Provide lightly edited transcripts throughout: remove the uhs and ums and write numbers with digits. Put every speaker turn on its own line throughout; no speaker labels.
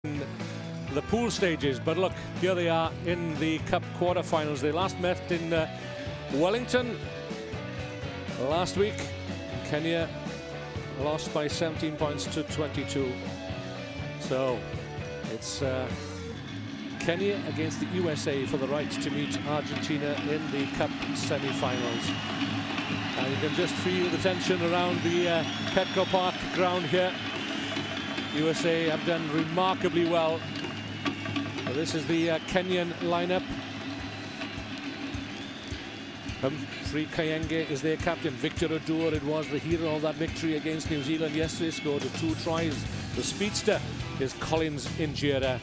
in the pool stages, but look, here they are in the Cup quarterfinals. They last met in Wellington last week. Kenya lost by 17 points to 22. So it's Kenya against the USA for the right to meet Argentina in the Cup semi-finals. And you can just feel the tension around the Petco Park ground here. USA have done remarkably well. So this is the Kenyan lineup. Humphrey Kayenge is their captain. Victor Odur, it was the hero of that victory against New Zealand yesterday, scored 2 tries. The speedster is Collins Injera.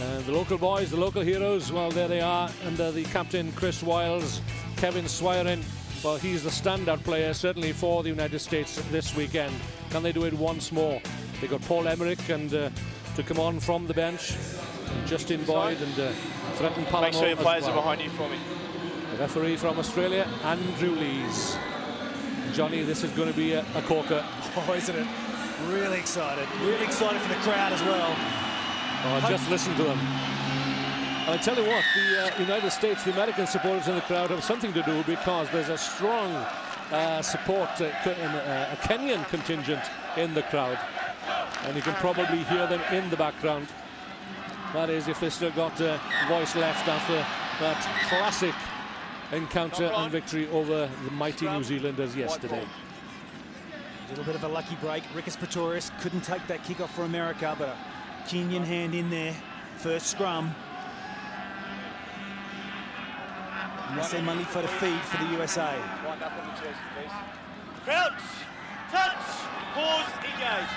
And the local boys, the local heroes, well, there they are under the captain Chris Wiles. Kevin Swiren, well, he's the standout player certainly for the United States this weekend. Can they do it once more? They got Paul Emerick and to come on from the bench, Justin Boyd and Threaten Palamo.
Make sure your players are behind you for me.
The referee from Australia, Andrew Lees. Johnny, this is going to be a corker.
Oh, isn't it? Really excited for the crowd as well.
Oh, just listen to them. I tell you what, the United States, the American supporters in the crowd have something to do because there's a strong support, a Kenyan contingent in the crowd. And you can probably hear them in the background. That is, if they still got a voice left after that classic encounter and victory over the mighty New Zealanders yesterday.
A little bit of a lucky break. Rickus Pretorius couldn't take that kickoff for America, but a Kenyan hand in there. First scrum. Nase Malifa to feed for the USA.
Wind up on the jersey, please. Crouch, touch, pause, engage.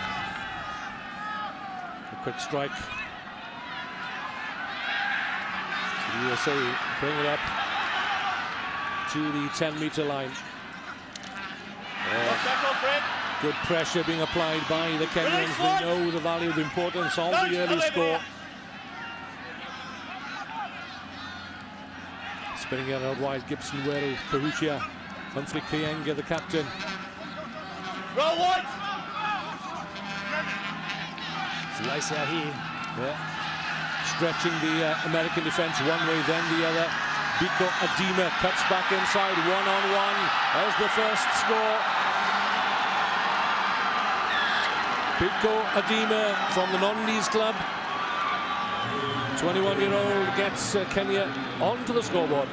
A quick strike. So the USA bring it up to the 10-meter line. Good pressure being applied by the Kenyans. We know the value, the importance of the early score. Spinning it out wide, Gibson, Weru, Kahutia, Humphrey Kayenge, the captain.
Roll wide.
It's a race out here.
Yeah. Stretching the American defense one way, then the other. Biko Adima cuts back inside, one-on-one. There's the first score. Biko Adima from the Nondies club. 21-year-old gets Kenya onto the scoreboard.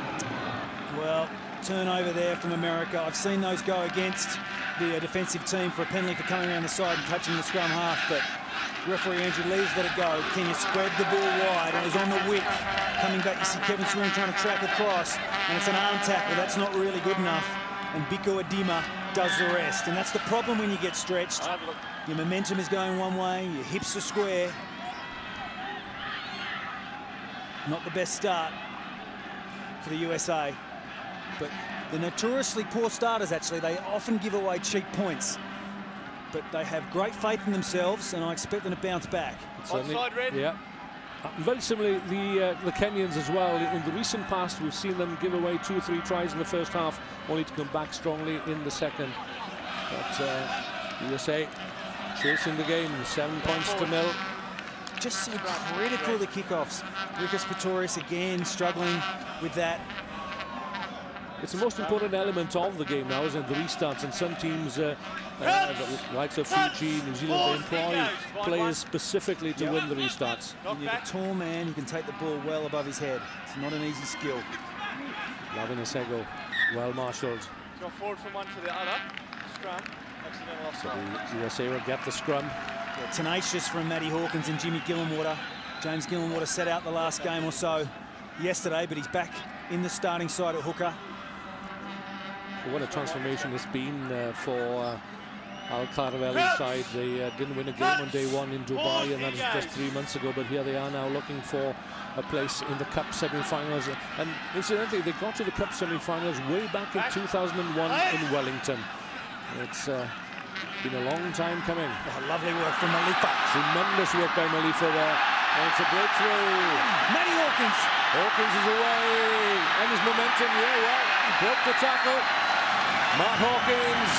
Well,
Turnover there from America. I've seen those go against the defensive team for a penalty for coming around the side and touching the scrum half, but referee Andrew Lees let it go. Kenya spread the ball wide and it was on the width. Coming back, you see Kevin Swiren trying to track across, and it's an arm tackle. That's not really good enough. And Biko Adima does the rest. And that's the problem when you get stretched. Your momentum is going one way, your hips are square. Not the best start for the USA. But they're notoriously poor starters, actually. They often give away cheap points. But they have great faith in themselves, and I expect them to bounce back.
Onside red.
Yeah. Very similarly, the Kenyans as well. In the recent past, we've seen them give away 2 or 3 tries in the first half, only to come back strongly in the second. But USA chasing the game, 7 points to 0.
Just so critical, the kickoffs. Rickus Pretorius again struggling with that.
It's the most important element of the game now, isn't it? The restarts, and some teams, the likes of Fiji, New Zealand, they employ players specifically to win the restarts.
And you've a tall man who can take the ball well above his head. It's not an easy skill.
Lavin Asego, well marshalled.
Go forward from one to the other. Scrum. Accidental offside.
The USA will get the scrum.
Yeah, tenacious from Matty Hawkins and Jimmy Gillenwater. James Gillenwater set out the last game or so yesterday, but he's back in the starting side at hooker.
What a transformation it's been for Al Caraveli's side. They didn't win a game on day 1 in Dubai, and that was just 3 months ago, but here they are now looking for a place in the Cup semi-finals. And incidentally, they got to the Cup semi-finals way back in 2001 in Wellington. It's been a long time coming.
Oh, lovely work from Malifa.
Tremendous work by Malifa there. And it's a breakthrough.
Matty Hawkins.
Hawkins is away. And his momentum, yeah, well, he broke the tackle. Matt Hawkins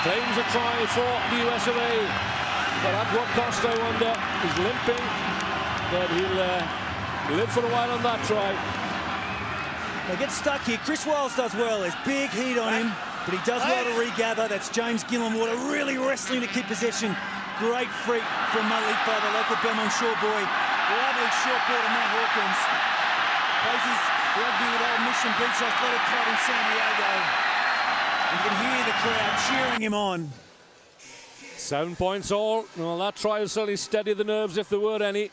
claims a try for the US of A. But at what cost, I wonder? He's limping. but he'll live for a while on that try.
They get stuck here. Chris Wiles does well. There's big heat on him, but he does well to regather. That's James Gillenwater really wrestling to keep possession. Great freak from Malifa, the local Belmont Shore boy. Lovely short ball to Matt Hawkins. Plays his rugby with Old Mission Beach Athletic Club in San Diego. You can hear the crowd cheering him on.
7 points all. Well, that try will certainly steady the nerves if there were any.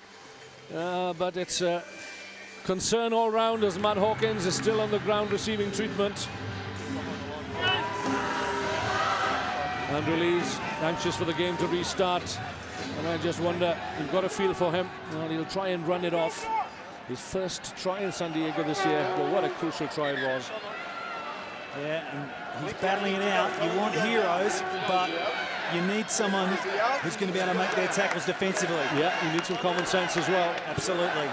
But it's a concern all round as Matt Hawkins is still on the ground receiving treatment. Andrew Lee's anxious for the game to restart. And I just wonder, you've got a feel for him. Well, he'll try and run it off. His first try in San Diego this year. But what a crucial try it was.
Yeah, and he's battling it out. You want heroes, but you need someone who's going to be able to make their tackles defensively.
Yeah, you need some common sense as well.
Absolutely.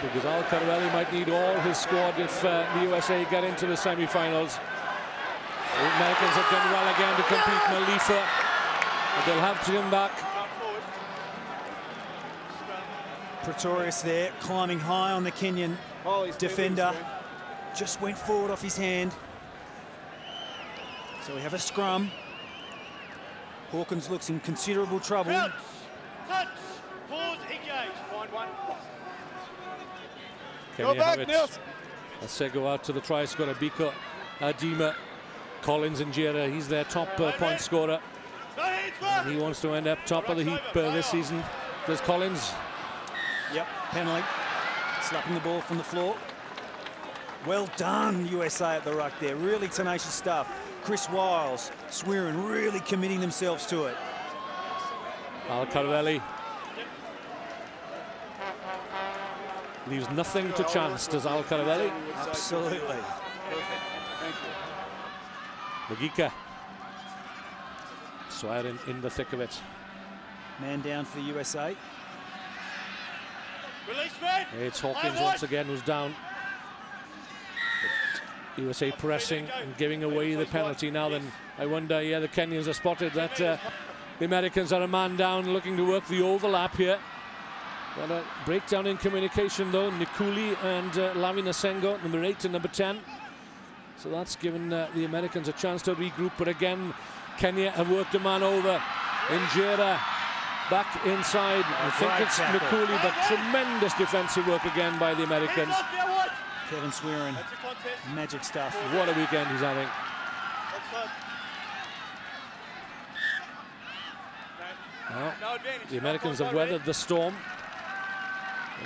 Because Al Carvelli might need all his squad if the USA get into the semi-finals. The Americans have done well again to compete. Malifa, but they'll have to come back.
Pretorius there, climbing high on the Kenyan defender. Just went forward off his hand. So we have a scrum. Hawkins looks in considerable trouble.
Touch, pause, engage, find one.
Go back, Nils. Go out to the try scorer, Biko Adima. Collins and Jera, he's their top point scorer. And he wants to end up top of the heap this season. There's Collins.
Yep, penalty. Slapping the ball from the floor. Well done, USA at the ruck there. Really tenacious stuff. Chris Wiles, Swearin really committing themselves to it.
Al Carvelli leaves nothing to chance, does Al Carvelli?
Absolutely.
Perfect. Thank you.
Magika. Swearin in the thick of it.
Man down for the USA.
Release, man.
It's Hawkins once again who's down. But USA pressing and giving away the penalty now. Then I wonder, yeah, the Kenyans have spotted that the Americans are a man down, looking to work the overlap here. Got a breakdown in communication though. Nikuli and Lavi Nasengo, number 8 and number 10. So that's given the Americans a chance to regroup. But again, Kenya have worked a man over. Injera back inside. I think it's Nikuli, but tremendous defensive work again by the Americans.
Kevin Swearin, magic stuff.
What a weekend he's having. Well, the Americans have weathered the storm.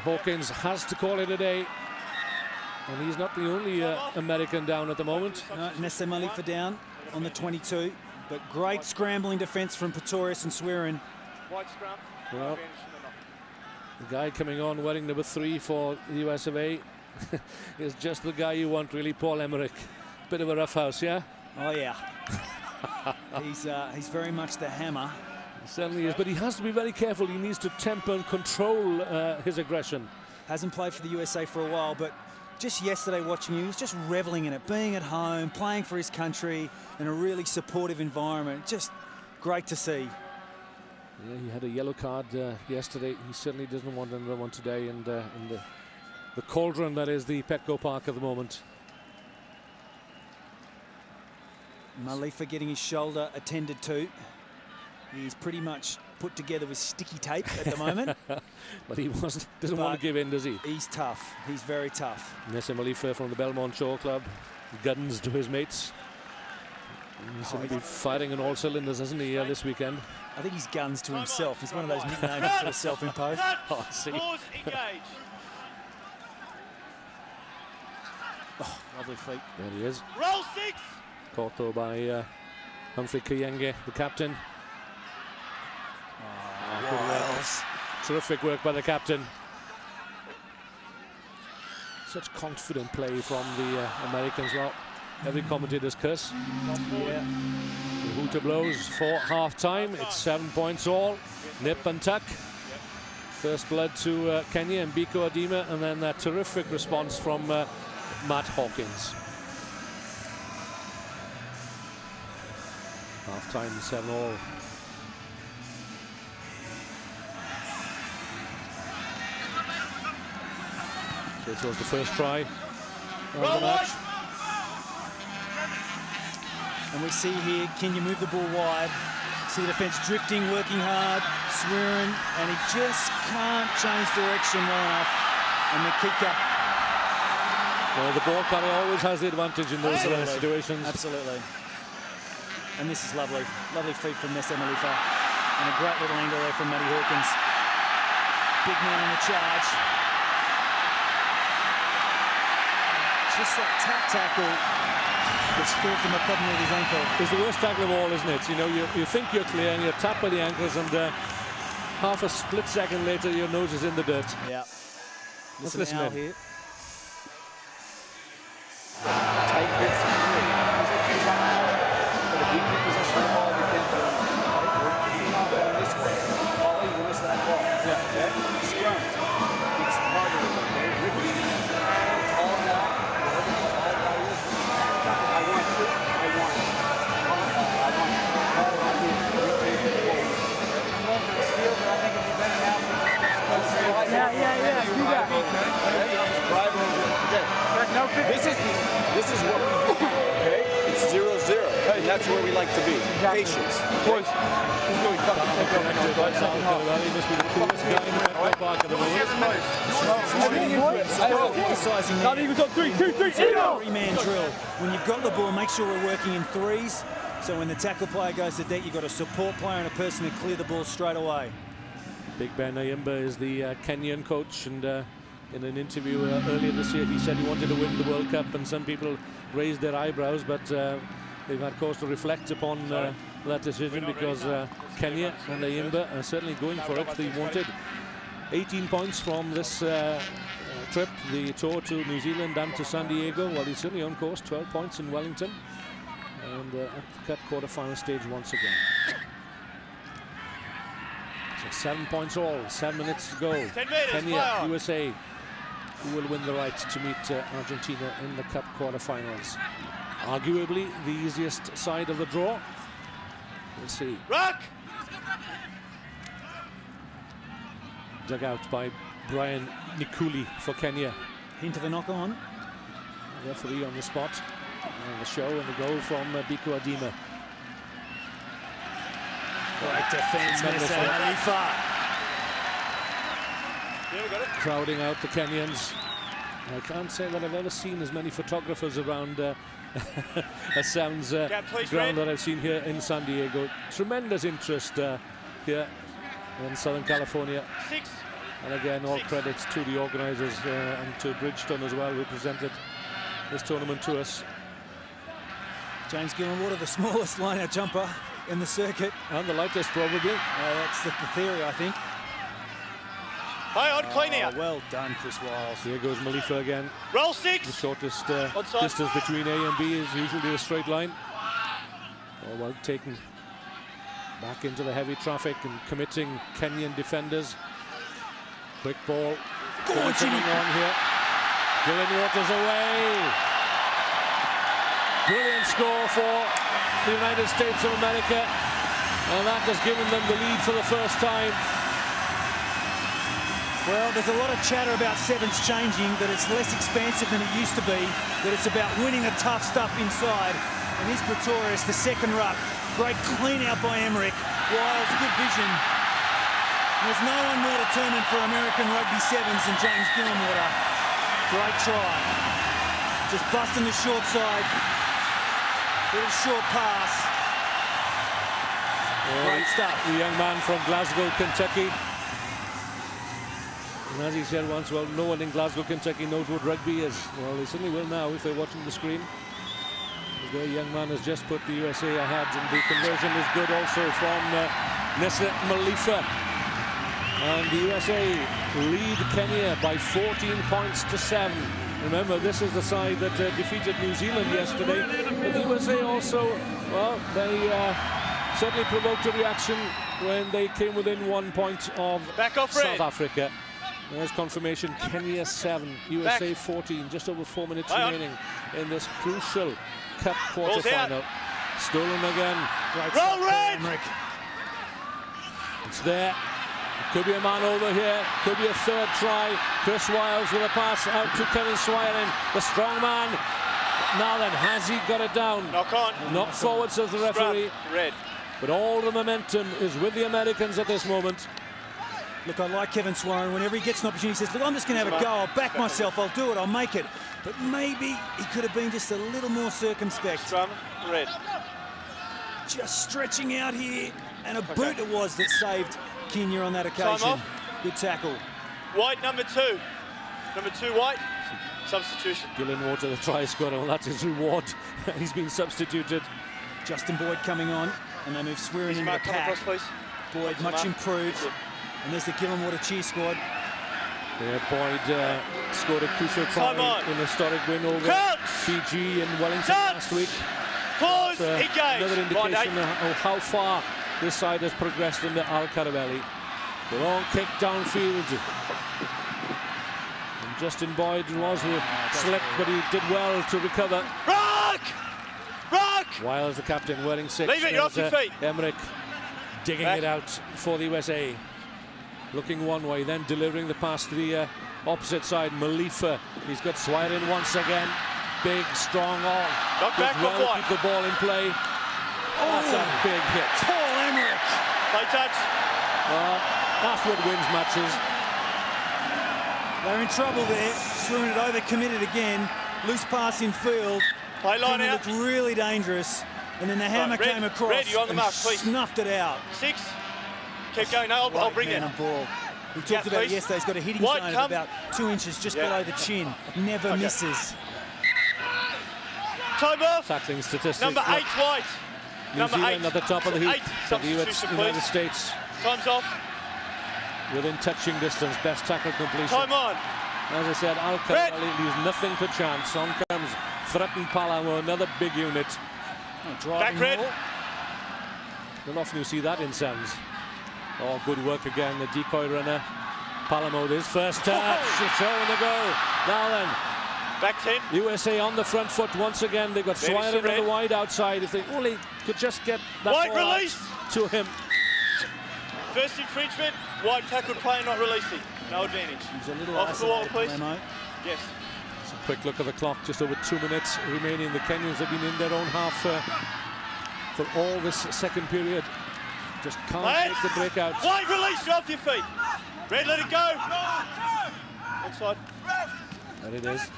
Hawkins has to call it a day. And he's not the only American down at the moment.
Nesse Malifa down on the 22. But great scrambling defence from Pretorius and Swearin.
Well, the guy coming on wearing number 3 for the US of A is just the guy you want, really, Paul Emmerich. Bit of a roughhouse, yeah?
Oh, yeah. He's very much the hammer.
He certainly is, but he has to be very careful. He needs to temper and control his aggression.
Hasn't played for the USA for a while, but just yesterday watching him, he was just reveling in it, being at home, playing for his country in a really supportive environment. Just great to see.
Yeah, he had a yellow card yesterday. He certainly doesn't want another one today, and in the cauldron that is the Petco Park at the moment.
Malifa getting his shoulder attended to. He's pretty much put together with sticky tape at the moment.
But he doesn't want to give in, does he?
He's tough. He's very tough.
Nesse Malifa from the Belmont Shore Club. Guns to his mates. He's going to be firing on all cylinders, isn't he, this weekend?
I think he's guns to himself. He's one of those nicknames sort of self-imposed.
Oh, I see.
Pause, engage.
Oh, lovely feet.
There he is.
Roll 6.
Caught though by Humphrey Kayenge, the captain.
Wiles.
Terrific work by the captain. Such confident play from the Americans. Well, every commentator's curse.
Yeah.
The hooter blows for half-time. It's 7 points all. Nip and tuck. First blood to Kenya and Biko Adima, and then that terrific response from Matt Hawkins. Half-time, 7 all. This was the first try of the match.
And we see here, Kenya move the ball wide. See the defence drifting, working hard, swearing, and he just can't change direction well enough. And the kicker.
Well, the ball carrier always has the advantage in those situations.
Absolutely. And this is lovely. Lovely feed from Nessa Malifa. And a great little angle there from Matty Hawkins. Big man on the charge. Just that tap tackle. It's caused him a problem with his ankle.
It's the worst tackle of all, isn't it? You know, you think you're clear and you're tapped by the ankles, and half a split second later, your nose is in the dirt.
Yeah.
Let's listen in.
Here.
Tight bits of free. But if we keep possession of the ball, we can do it. We're kicking off on this way. Ollie, you miss that ball. Yeah. Okay? Scrum. It's harder, okay? Rugby. Tall guy. Whatever the tall guy is. I want to. I want it. I want it. All I do is rotate it forward. I'm going for the steal, but I think it'd be better now for the Yeah. Do that. Drive over. Okay. No, this is what we do, okay? It's 0-0, and that's where we like to be. Exactly. Patience. Boys, he's really fucking take over the second half.
He must be the coolest guy in the Metro Park at the moment.
Not even on 3, 2, 3, 0! Three-man drill. When you've got the ball, make sure we're working in threes. So when the tackle player goes to deck, you've got a support player and a person to clear the ball straight away.
Big Ben Ayimba is the Kenyan coach, and in an interview earlier this year, he said he wanted to win the World Cup, and some people raised their eyebrows, but they've had cause to reflect upon that decision, because Kenya and Ayimba are certainly going for it. They wanted 18 points from this trip, the tour to New Zealand and to San Diego. Well, he's certainly on course, 12 points in Wellington, and at the Cup quarter-final stage once again. So 7 points all, 7 minutes to go.
10 minutes,
Kenya,
fire.
USA, who will win the right to meet Argentina in the Cup quarterfinals. Arguably the easiest side of the draw. We'll see.
Rock!
Dug out by Brian Nikuli for Kenya.
Hint of a knock-on.
Referee on the spot. And the show and the goal from Biko Adima.
Great defence, Nessa Malifa.
Yeah, we got it.
Crowding out the Kenyans. I can't say that I've ever seen as many photographers around a Sounds ground that I've seen here in San Diego. Tremendous interest here in Southern California. And again, all credits to the organisers and to Bridgestone as well, who presented this tournament to us.
James Gillenwater, the smallest line-out jumper in the circuit.
And the lightest, probably.
That's the theory, I think.
High on, clean out.
Well done, Chris Wiles.
Here goes Malifa again.
Roll 6.
The shortest distance between A and B is usually a straight line. Well taken back into the heavy traffic and committing Kenyan defenders. Quick ball.
Go on, Jimmy.
On here. Gillenwater's away. Brilliant score for the United States of America. And that has given them the lead for the first time.
Well, there's a lot of chatter about sevens changing, that it's less expansive than it used to be, that it's about winning the tough stuff inside. And here's Pretorius, the second ruck. Great clean out by Emmerich. Wiles, good vision. There's no one more determined for American rugby sevens than James Gillenwater. Great try. Just busting the short side. Little short pass. Great stuff.
The young man from Glasgow, Kentucky. And as he said once, well, no one in Glasgow, Kentucky knows what rugby is. Well, they certainly will now if they're watching the screen. Their young man has just put the USA ahead, and the conversion is good also from Nessa Malifa. And the USA lead Kenya by 14 points to 7. Remember, this is the side that defeated New Zealand yesterday. But the USA also, well, they certainly provoked a reaction when they came within 1 point of South Africa. There's confirmation. Kenya 7, USA 14. Just over 4 minutes remaining in this crucial Cup quarter-final. Stolen again.
Roll red!
It's there. Could be a man over here. Could be a third try. Chris Wiles with a pass out to Kevin Swiren, the strong man. Now then, has he got it down?
Knock on.
Knock forward, says the referee.
Scrum. Red.
But all the momentum is with the Americans at this moment.
Look, I like Kevin Swiren. Whenever he gets an opportunity, he says, look, I'm just going to have a go. I'll back myself. I'll do it. I'll make it. But maybe he could have been just a little more circumspect.
Scrum. Red.
Just stretching out here. And a boot it was that saved Kenya on that occasion. Good tackle.
White, number 2. Number 2, White. Substitution.
Gillen Water, the try scorer. Well, that's his reward. He's been substituted.
Justin Boyd coming on. And they move Swearing into the pack.
Across, please.
Boyd much improved. And there's the Gillen Water cheer squad.
Yeah, Boyd scored a crucial try in a historic win over Fiji and Wellington last week.
Pause,
another indication of how far this side has progressed in the Al Caraveli. The long kick downfield. And Justin Boyd was slipped, but he did well to recover.
Rock! Rock!
Wiles, the captain, wearing 6.
Leave it, you're off your feet.
Emmerich digging it out for the USA. Looking one way, then delivering the pass to the opposite side. Malifa, he's got Swiren once again. Big, strong,
Knock back,
well keep the ball in play. That's a big hit.
Paul Emmerich.
Play touch.
That's what wins matches.
They're in trouble there. Swiren had overcommitted again. Loose pass in field.
Play line out.
Looked really dangerous. And then the hammer came across.
Red, you on the mark, please.
Snuffed it out.
6. Keep going. No, I'll bring it.
Ball. We talked about it yesterday. He's got a hitting zone of about 2 inches just below the chin. Never misses.
Time off.
Tackling statistics.
Number 8, White.
New Zealand at the top of the heap. The United States.
Time's off.
Within touching distance, best tackle completion.
Time on.
As I said, Al Caraveli leaves nothing to chance. On comes Threaten Palamo, another big unit.
Back red.
Not often you see that in Sens. Oh, good work again, the decoy runner. Palamo, his first touch, show and a go. Now then,
back 10.
USA on the front foot once again. They've got Swiren on the wide outside. If they only could just get that
White
ball
release
to him.
First infringement, White tackled player not releasing. No advantage.
He's a little
off the wall, please. Yes.
Just a quick look at the clock, just over 2 minutes remaining. The Kenyans have been in their own half for all this second period. Just can't make the breakout.
White release, you're off your feet. Red, let it go. Inside.
There it is.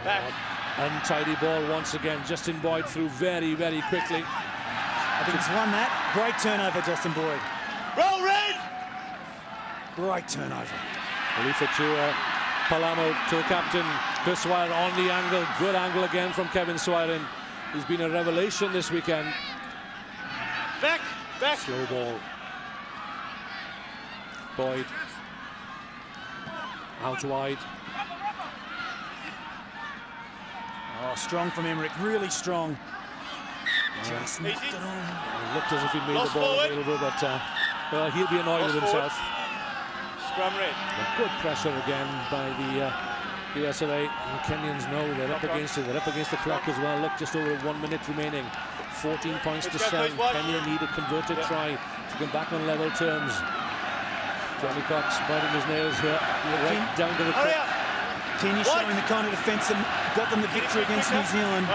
Back.
Untidy ball once again. Justin Boyd through very, very quickly.
I think he's won that. Great turnover, Justin Boyd.
Roll red.
Great turnover.
Khalifa to Palamo, to the captain. Chris Swiren on the angle. Good angle again from Kevin Swiren. He's been a revelation this weekend.
Back, back.
Slow ball. Boyd. Out wide.
Oh, strong from Emmerich. Really strong. Just knocked it on.
It looked as if he made the ball available, but well, he'll be annoyed with himself.
Scrum red.
Good pressure again by the USA. The Kenyans know they're up against it. They're up against the clock as well. Look, just over 1 minute remaining. 14 points to 7. Kenya need a converted try to come back on level terms. Johnny Cox biting his nails here. Right down to the quick.
Kenya showing the kind of defence that got them the victory against New Zealand.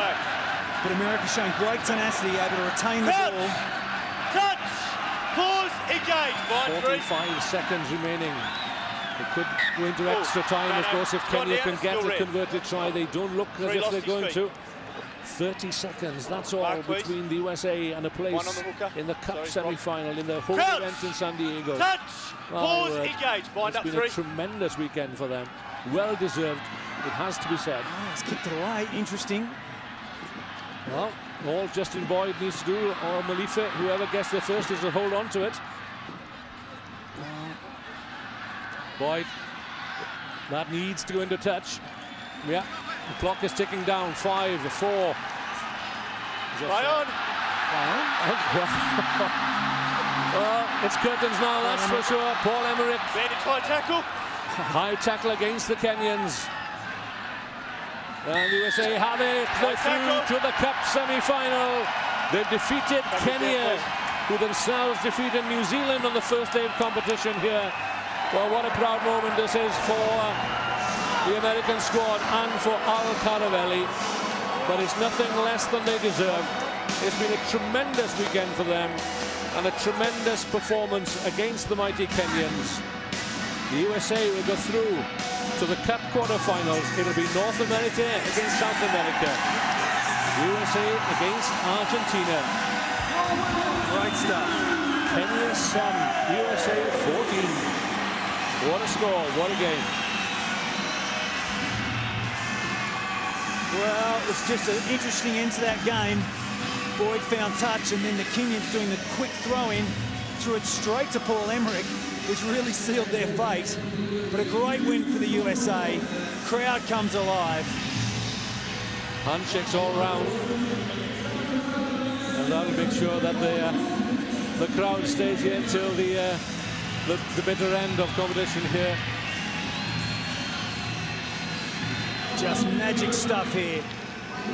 But America showing great tenacity, able to retain the ball.
Touch! Pause! Engage!
45 seconds remaining. It could go into extra time, of course, if Kenya can get a converted try. They don't look as if they're going to. 30 seconds, that's all between the USA and a place in the Cup semi-final in the home event in San Diego.
Touch! Pause! Engage! Bind up 3.
It's been a tremendous weekend for them. Well deserved, it has to be said.
Oh, he's kicked it away. Interesting.
Well, all Justin Boyd needs to do, or Malifa, whoever gets there first, is to hold on to it. Boyd, that needs to go into touch. Yeah, the clock is ticking down. 5, 4.
Play on.
Well, it's curtains now, that's for sure. Paul Emmerich.
High tackle.
High tackle against the Kenyans. And the USA have it. They're through to the Cup semi-final. They've defeated Kenya who themselves defeated New Zealand on the first day of competition here. Well, what a proud moment this is for the American squad and for Al Caravelli, but it's nothing less than they deserve. It's been a tremendous weekend for them and a tremendous performance against the mighty Kenyans. The USA will go through to the Cup quarterfinals. It'll be North America against South America. USA against Argentina.
Great stuff.
Kenya 7, USA 14. What a score, what a game.
Well, it's just an interesting end to that game. Boyd found touch, and then the Kenyans doing the quick throw-in, threw it straight to Paul Emmerich, which really sealed their fate. But a great win for the USA. Crowd comes alive.
Handshakes all round. And that'll make sure that the crowd stays here till the bitter end of competition here.
Just magic stuff here.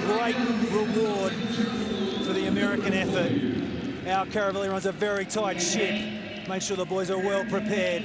Great reward for the American effort. Al Caravelli runs a very tight ship. Make sure the boys are well prepared.